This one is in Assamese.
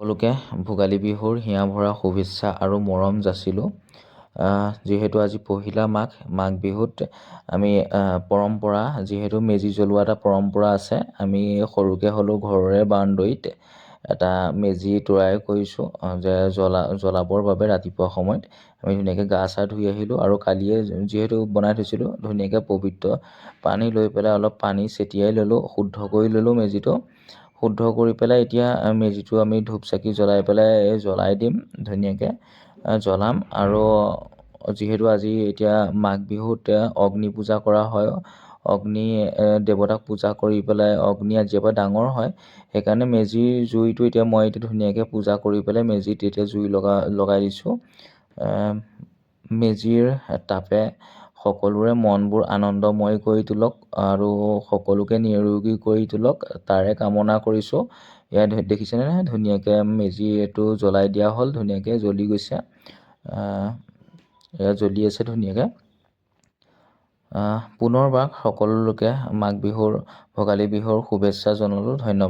সকলোকে ভোগালী বিহুৰ হিয়া ভৰা শুভেচ্ছা আৰু মৰম যাচিলোঁ। যিহেতু আজি পহিলা মাঘ বিহুত আমি পৰম্পৰা যিহেতু মেজি জ্বলোৱা এটা পৰম্পৰা আছে, আমি সৰুকৈ হ'লেও ঘৰৰে বাউণ্ডৰীত এটা মেজি তৈয়াৰ কৰিছোঁ যে জ্বলাবৰ বাবে ৰাতিপুৱা সময়ত আমি ধুনীয়াকৈ গা চা ধুই আহিলোঁ আৰু কালিয়ে যিহেতু বনাই থৈছিলোঁ ধুনীয়াকৈ পবিত্ৰ পানী লৈ পেলাই অলপ পানী ছটিয়াই ল'লোঁ, শুদ্ধ কৰি ল'লোঁ মেজিটো। শুদ্ধ কৰি পেলাই এতিয়া মেজিটো আমি ধূপ চাকি জ্বলাই পেলাই জ্বলাই দিম, ধুনীয়াকৈ জ্বলাম। আৰু যিহেতু আজি এতিয়া মাঘ বিহুত অগ্নি পূজা কৰা হয়, অগ্নি দেৱতাক পূজা কৰি পেলাই অগ্নি আজিৰ পৰা ডাঙৰ হয়, সেইকাৰণে মেজিৰ জুইটো এতিয়া মই ধুনীয়াকৈ পূজা কৰি পেলাই মেজিত এতিয়া জুই লগাই দিছোঁ। মেজিৰ তাপে সকলোৰে মনবোৰ আনন্দময় কৰি তোলক আৰু সকলোকে নিৰোগী কৰি তোলক, তাৰে কামনা কৰিছোঁ। এয়া দেখিছেনে ধুনীয়াকৈ মেজি এইটো জ্বলাই দিয়া হ'ল, ধুনীয়াকৈ জ্বলি গৈছে, এয়া জ্বলি আছে ধুনীয়াকৈ। পুনৰবাৰ সকলো লোকে মাঘ বিহুৰ ভোগালী বিহুৰ শুভেচ্ছা জনালোঁ। ধন্যবাদ।